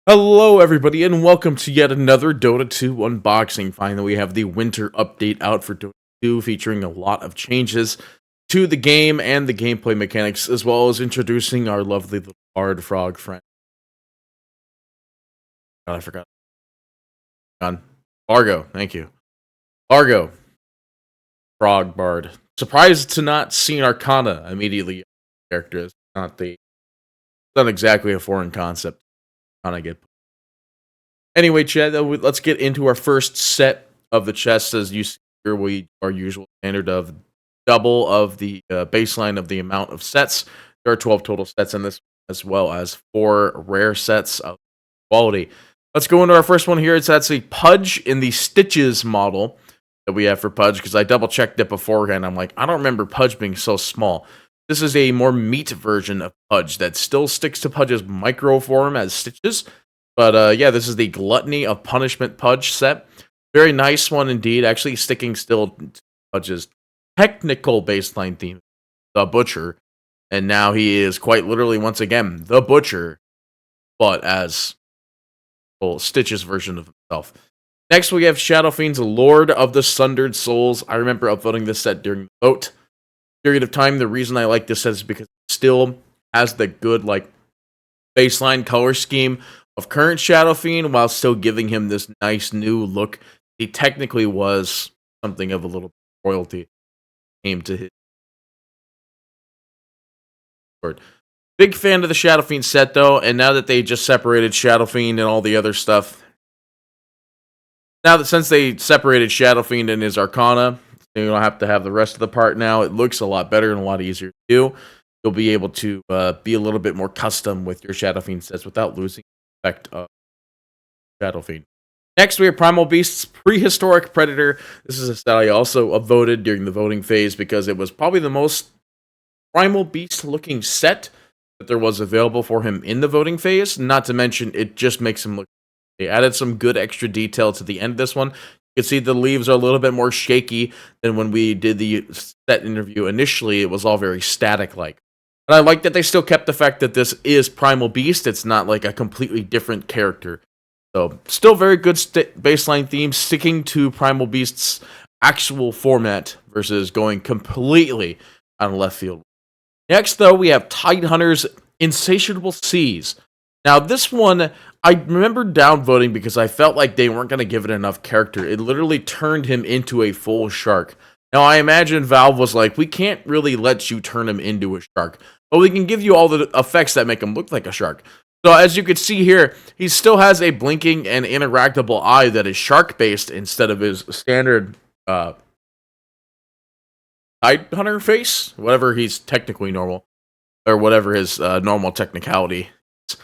Hello everybody and welcome to yet another Dota 2 unboxing. Finally, we have the winter update out for Dota 2 featuring a lot of changes to the game and the gameplay mechanics, as well as introducing our lovely little bard frog friend. God, I forgot. On Largo, thank you. Largo, frog bard. Surprised to not see an Arcana immediately. Character is not exactly a foreign concept. Arcana get. Anyway, Chad, let's get into our first set of the chests. As you see here, our usual standard of double of the baseline of the amount of sets. There are 12 total sets in this, as well as 4 rare sets of quality. Let's go into our first one here. That's a Pudge in the Stitches model that we have for Pudge, because I double-checked it beforehand. I'm like, I don't remember Pudge being so small. This is a more meat version of Pudge that still sticks to Pudge's micro form as Stitches. But yeah, this is the Gluttony of Punishment Pudge set. Very nice one indeed. Actually sticking still to Pudge's technical baseline theme, the Butcher. And now he is quite literally, once again, the Butcher, but as Stitch's version of himself. Next, we have Shadow Fiend's Lord of the Sundered Souls. I remember upvoting this set during the vote period of time. The reason I like this set is because it still has the good, baseline color scheme of current Shadow Fiend, while still giving him this nice new look. He technically was something of a little royalty. Came to his word. Big fan of the Shadow Fiend set, though, and now that they just separated Shadow Fiend and all the other stuff, since they separated Shadow Fiend and his Arcana, you don't have to have the rest of the part now. It looks a lot better and a lot easier to do. You'll be able to be a little bit more custom with your Shadow Fiend sets without losing the effect of Shadow Fiend. Next, we have Primal Beast's Prehistoric Predator. This is a set I also voted during the voting phase because it was probably the most Primal Beast-looking set that there was available for him in the voting phase. Not to mention, it just makes him look. They added some good extra detail to the end of this one. You can see the leaves are a little bit more shaky than when we did the set interview initially. It was all very static-like. And I like that they still kept the fact that this is Primal Beast. It's not like a completely different character. So, still very good baseline theme, sticking to Primal Beast's actual format versus going completely on left field. Next, though, we have Tidehunter's Insatiable Seas. Now, this one, I remember downvoting because I felt like they weren't going to give it enough character. It literally turned him into a full shark. Now, I imagine Valve was like, we can't really let you turn him into a shark, but we can give you all the effects that make him look like a shark. So, as you can see here, he still has a blinking and interactable eye that is shark-based instead of his standard Tidehunter face, whatever he's technically normal, or whatever his normal technicality is.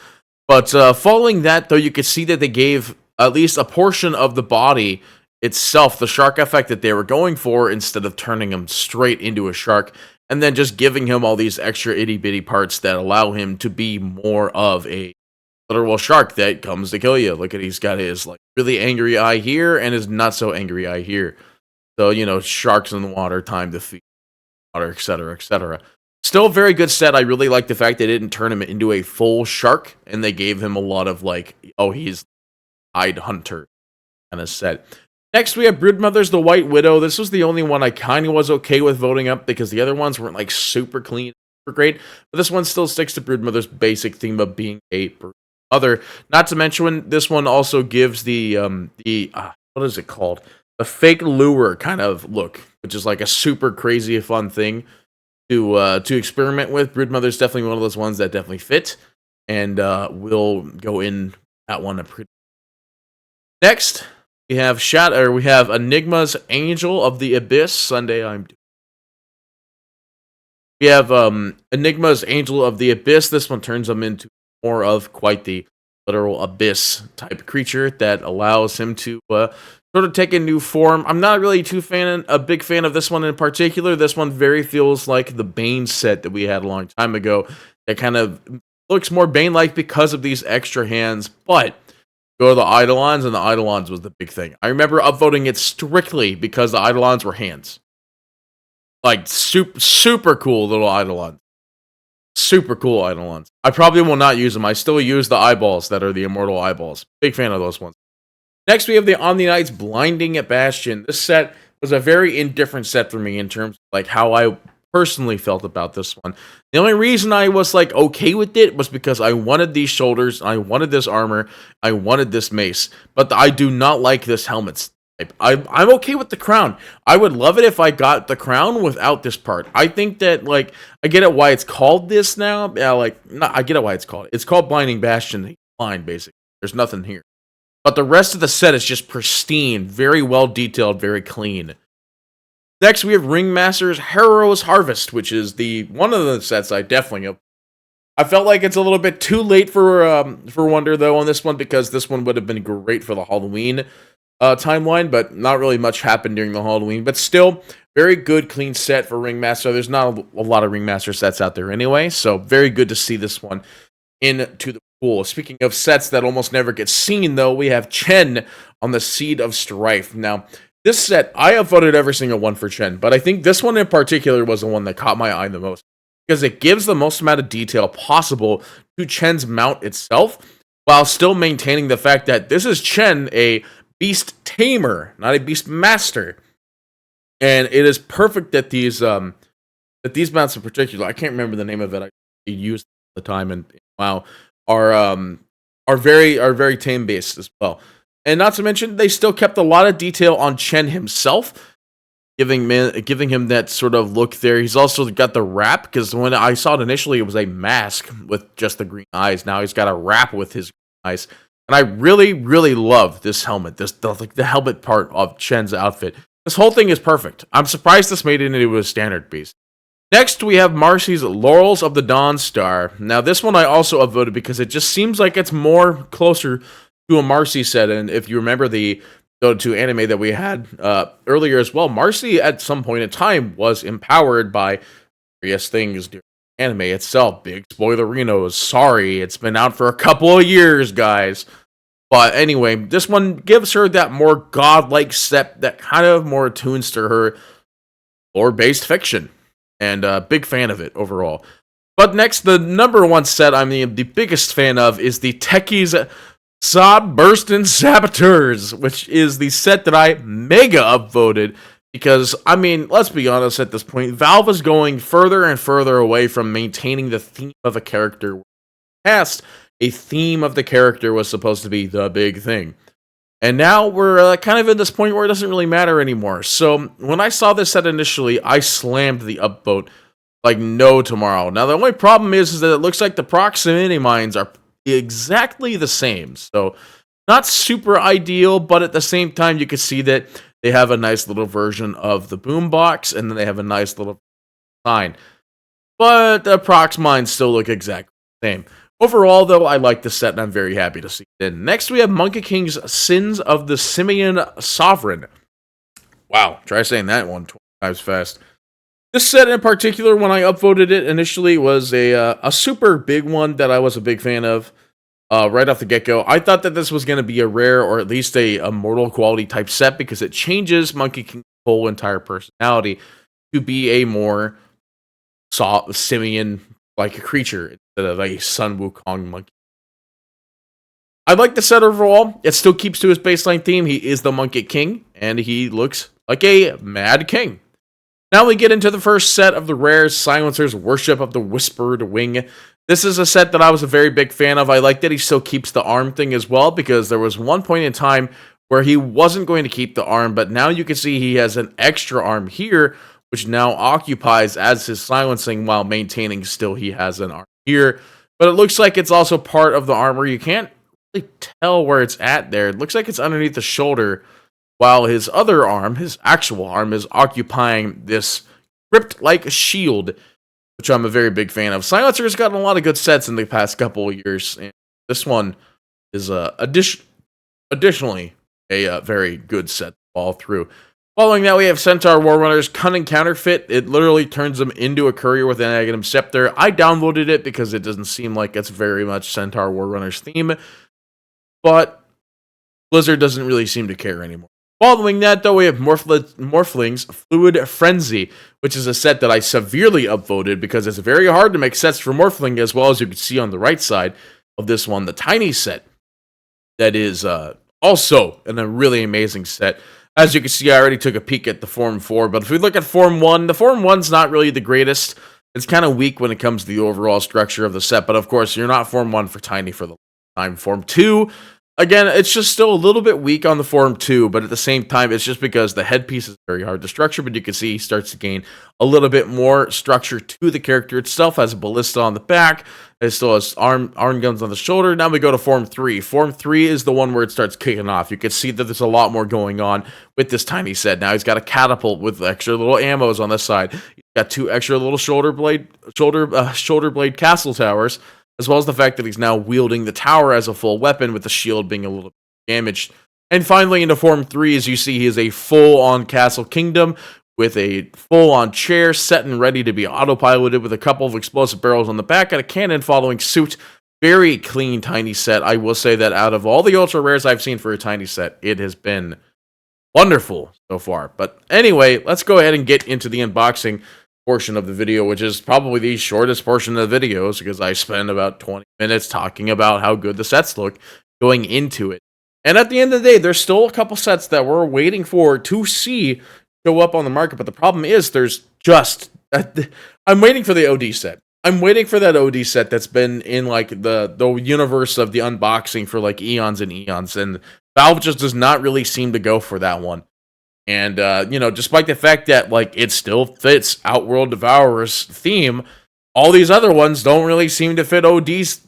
But following that, though, you can see that they gave at least a portion of the body itself the shark effect that they were going for, instead of turning him straight into a shark, and then just giving him all these extra itty-bitty parts that allow him to be more of a literal shark that comes to kill you. Look at, he's got his really angry eye here and his not so angry eye here. So, sharks in the water, time to feed water, etc., etc. Still a very good set. I really like the fact they didn't turn him into a full shark, and they gave him a lot of he's Tidehunter kind of set. Next, we have Broodmother's The White Widow. This was the only one I kind of was okay with voting up because the other ones weren't super clean, super great. But this one still sticks to Broodmother's basic theme of being a Broodmother. Not to mention, this one also gives the what is it called? The fake lure kind of look, which is like a super crazy fun thing to experiment with. Broodmother's definitely one of those ones that definitely fit, and we'll go in that one. Next, we have Enigma's Angel of the Abyss. We have Enigma's Angel of the Abyss. This one turns him into more of quite the literal abyss type creature that allows him to sort of take a new form. I'm not really a big fan of this one in particular. This one very feels like the Bane set that we had a long time ago. That kind of looks more Bane-like because of these extra hands, but go to the Eidolons, and the Eidolons was the big thing. I remember upvoting it strictly because the Eidolons were hands. Super cool little Eidolons. Super cool Eidolons. I probably will not use them. I still use the eyeballs that are the immortal eyeballs. Big fan of those ones. Next, we have the Omni Knights Blinding Bastion. This set was a very indifferent set for me in terms of like how I personally felt about this one. The only reason I was like okay with it was because I wanted these shoulders, I wanted this armor, I wanted this mace, but I do not like this helmet type. I'm okay with the crown. I would love it if I got the crown without this part. I think that like I get it why it's called this now. Yeah, like no, I get it why it's called. It's called Blinding Bastion. Blind basically. There's nothing here. But the rest of the set is just pristine, very well detailed, very clean. Next, we have Ringmaster's Hero's Harvest, which is the one of the sets I definitely have. I felt like it's a little bit too late for Wonder though on this one because this one would have been great for the Halloween timeline, but not really much happened during the Halloween. But still, very good, clean set for Ringmaster. There's not a lot of Ringmaster sets out there anyway, so very good to see this one into the pool. Speaking of sets that almost never get seen, though, we have Chen on the Seed of Strife. Now, this set, I have voted every single one for Chen, but I think this one in particular was the one that caught my eye the most because it gives the most amount of detail possible to Chen's mount itself while still maintaining the fact that this is Chen, a beast tamer, not a beast master. And it is perfect that these mounts in particular, I can't remember the name of it, I used the time and WoW, are very tame based as well. And not to mention, they still kept a lot of detail on Chen himself, giving him that sort of look there. He's also got the wrap, because when I saw it initially, it was a mask with just the green eyes. Now he's got a wrap with his green eyes. And I really, really love this helmet, the helmet part of Chen's outfit. This whole thing is perfect. I'm surprised this made it into a standard piece. Next, we have Marcy's Laurels of the Dawn Star. Now, this one I also upvoted because it just seems like it's more closer to a Marcy set. And if you remember the Dota 2 anime that we had earlier as well, Marcy at some point in time was empowered by various things during the anime itself. Big spoilerinos. Sorry, it's been out for a couple of years, guys. But anyway, this one gives her that more godlike set that kind of more attunes to her lore-based fiction. And big fan of it overall. But next, the number one set I'm the biggest fan of is the Techies Sod Burstin' Saboteurs, which is the set that I mega upvoted because, I mean, let's be honest at this point, Valve is going further and further away from maintaining the theme of a character. Past, a theme of the character was supposed to be the big thing. And now we're kind of in this point where it doesn't really matter anymore. So when I saw this set initially, I slammed the upvote like no tomorrow. Now the only problem is that it looks like the proximity mines are exactly the same. So not super ideal, but at the same time you can see that they have a nice little version of the boombox, and then they have a nice little sign. But the prox mines still look exactly the same. Overall, though, I like the set, and I'm very happy to see it. Next, we have Monkey King's Sins of the Simian Sovereign. Wow, try saying that one 20 times fast. This set in particular, when I upvoted it initially, was a super big one that I was a big fan of right off the get-go. I thought that this was going to be a rare or at least a mortal quality type set because it changes Monkey King's whole entire personality to be a more simian like a creature instead of a Sun Wukong monkey. I like the set overall. It still keeps to his baseline theme. He is the Monkey King, and he looks like a mad king. Now we get into the first set of the rares, Silencer's Worship of the Whispered Wing. This is a set that I was a very big fan of. I like that he still keeps the arm thing as well, because there was one point in time where he wasn't going to keep the arm, but now you can see he has an extra arm here, which now occupies as his silencing while maintaining still he has an arm here. But it looks like it's also part of the armor. You can't really tell where it's at there. It looks like it's underneath the shoulder, while his other arm, his actual arm, is occupying this crypt-like shield, which I'm a very big fan of. Silencer's gotten a lot of good sets in the past couple of years, and this one is additionally a very good set all through. Following that, we have Centaur Warrunner's Cunning Counterfeit. It literally turns him into a courier with an Aghanim Scepter. I downloaded it because it doesn't seem like it's very much Centaur Warrunner's theme, but Blizzard doesn't really seem to care anymore. Following that, though, we have Morphling's Fluid Frenzy, which is a set that I severely upvoted because it's very hard to make sets for Morphling, as well as you can see on the right side of this one, the tiny set that is also a really amazing set. As you can see, I already took a peek at the Form 4, but if we look at Form 1, the Form 1's not really the greatest. It's kind of weak when it comes to the overall structure of the set, but of course, you're not Form 1 for tiny for the time. Form 2, again, it's just still a little bit weak on the Form 2, but at the same time, it's just because the headpiece is very hard to structure, but you can see he starts to gain a little bit more structure to the character itself, has a ballista on the back, it still has arm guns on the shoulder. Now we go to Form 3. Form 3 is the one where it starts kicking off. You can see that there's a lot more going on with this tiny set. Now he's got a catapult with extra little ammos on this side. He's got 2 extra little shoulder blade castle towers, as well as the fact that he's now wielding the tower as a full weapon, with the shield being a little damaged. And finally, into Form 3, as you see, he is a full-on Castle Kingdom with a full-on chair set and ready to be autopiloted, with a couple of explosive barrels on the back and a cannon following suit. Very clean tiny set. I will say that out of all the ultra rares I've seen for a tiny set, it has been wonderful so far. But anyway, let's go ahead and get into the unboxing portion of the video, which is probably the shortest portion of the videos, because I spend about 20 minutes talking about how good the sets look going into it. And at the end of the day, there's still a couple sets that we're waiting for to see show up on the market, but the problem is there's just I'm waiting for the OD set. I'm waiting for that OD set that's been in like the universe of the unboxing for like eons and eons, and Valve just does not really seem to go for that one. And despite the fact that like it still fits Outworld Devourer's theme, all these other ones don't really seem to fit OD's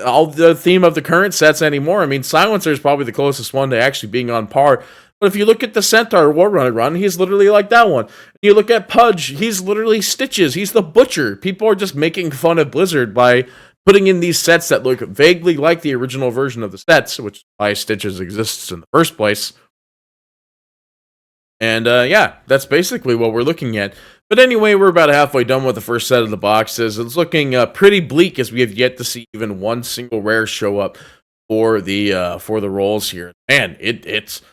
all the theme of the current sets anymore. I mean, Silencer is probably the closest one to actually being on par. But if you look at the Centaur War Runner run, he's literally like that one. You look at Pudge, he's literally Stitches. He's the Butcher. People are just making fun of Blizzard by putting in these sets that look vaguely like the original version of the sets, which is why Stitches exists in the first place. And yeah, that's basically what we're looking at. But anyway, we're about halfway done with the first set of the boxes. It's looking pretty bleak, as we have yet to see even one single rare show up for the rolls here. Man, it's.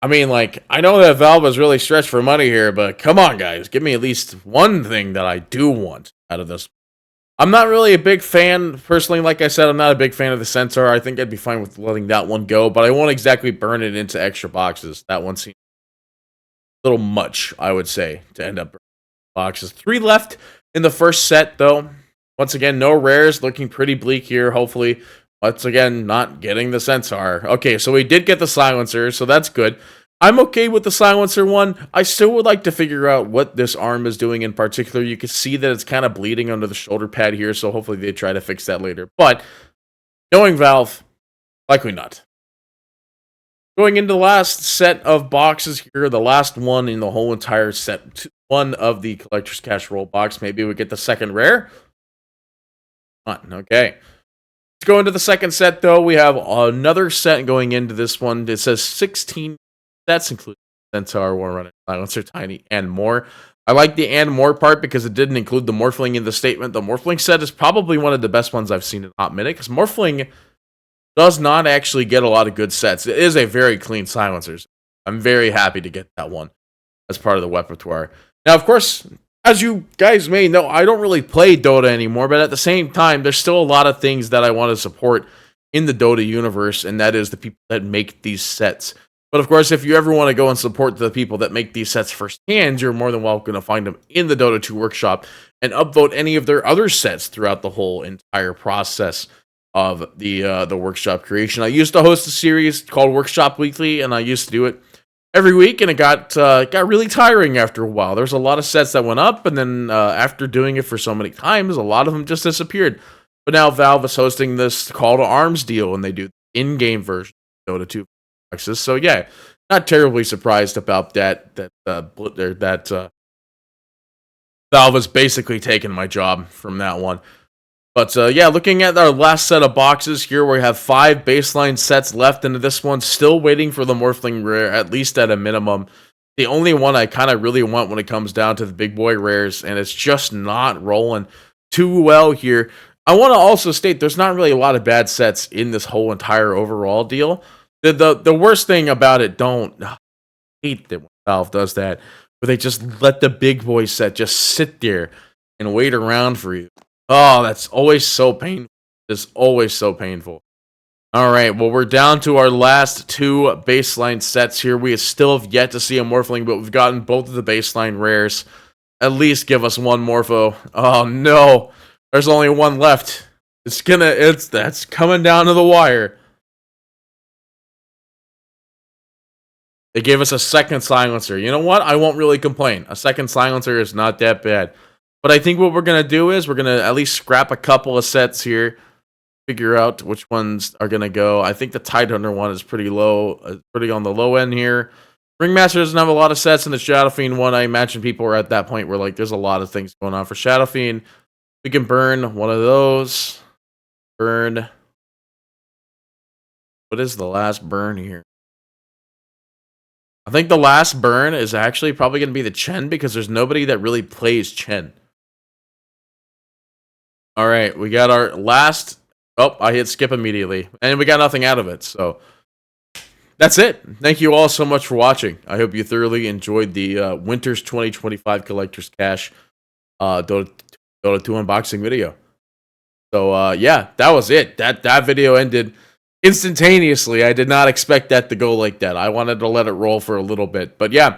I mean, like, I know that Valve is really stretched for money here, but come on, guys, give me at least one thing that I do want out of this. I'm not really a big fan, personally. Like I said, I'm not a big fan of the Centaur. I think I'd be fine with letting that one go, but I won't exactly burn it into extra boxes. That one seems a little much, I would say, to end up burning boxes. 3 left in the first set, though. Once again, no rares, looking pretty bleak here, hopefully. Once again, not getting the Centaur. Okay, so we did get the Silencer, so that's good. I'm okay with the Silencer one. I still would like to figure out what this arm is doing in particular. You can see that it's kind of bleeding under the shoulder pad here, so hopefully they try to fix that later. But, knowing Valve, likely not. Going into the last set of boxes here, the last one in the whole entire set, one of the Collector's Cash roll box. Maybe we get the second rare. Okay. Let's go into the second set, though. We have another set going into this one. It says 16 sets, including Centaur, War Runner, Silencer, Tiny, and more. I like the and more part because it didn't include the Morphling in the statement. The Morphling set is probably one of the best ones I've seen in a hot minute, because Morphling does not actually get a lot of good sets. It is a very clean Silencer. I'm very happy to get that one as part of the repertoire. Now, of course, as you guys may know, I don't really play Dota anymore, but at the same time, there's still a lot of things that I want to support in the Dota universe, and that is the people that make these sets. But of course, if you ever want to go and support the people that make these sets firsthand, you're more than welcome to find them in the Dota 2 workshop and upvote any of their other sets throughout the whole entire process of the workshop creation. I used to host a series called Workshop Weekly, and I used to do it every week, and it got really tiring after a while. There's a lot of sets that went up, and then after doing it for so many times, a lot of them just disappeared. But now Valve is hosting this Call to Arms deal, and they do the in-game version of Dota 2 boxes. So yeah, not terribly surprised about that Valve has basically taken my job from that one. But yeah, looking at our last set of boxes here, we have 5 baseline sets left into this one. Still waiting for the Morphling rare, at least at a minimum. The only one I kind of really want when it comes down to the big boy rares, and it's just not rolling too well here. I want to also state there's not really a lot of bad sets in this whole entire overall deal. The worst thing about it, hate that when Valve does that, where they just let the big boy set just sit there and wait around for you. Oh, that's always so painful. It's always so painful. All right, well, we're down to our last two baseline sets here. We still have yet to see a Morphling, but we've gotten both of the baseline rares. At least give us one Morpho. Oh, no. There's only one left. That's coming down to the wire. They gave us a second silencer. You know what? I won't really complain. A second silencer is not that bad. But I think what we're going to do is we're going to at least scrap a couple of sets here. Figure out which ones are going to go. I think the Tidehunter one is pretty low. Pretty on the low end here. Ringmaster doesn't have a lot of sets, and the Shadow Fiend one, I imagine people are at that point where like there's a lot of things going on for Shadow Fiend. We can burn one of those. Burn. What is the last burn here? I think the last burn is actually probably going to be the Chen because there's nobody that really plays Chen. All right, we got our last. Oh, I hit skip immediately, and we got nothing out of it. So that's it. Thank you all so much for watching. I hope you thoroughly enjoyed the Winters 2025 Collector's Cash Dota 2 unboxing video. So yeah, that was it. That video ended instantaneously. I did not expect that to go like that. I wanted to let it roll for a little bit. But yeah.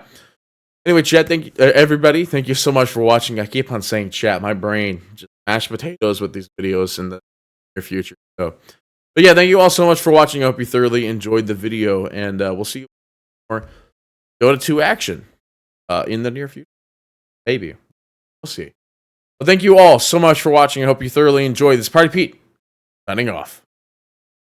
Anyway, chat, thank you, everybody. Thank you so much for watching. I keep on saying chat. My brain just mashed potatoes with these videos in the near future. So, but yeah, thank you all so much for watching. I hope you thoroughly enjoyed the video. And we'll see you more Dota 2 action in the near future. Maybe. We'll see. Well, thank you all so much for watching. I hope you thoroughly enjoyed this. Party Pete, signing off.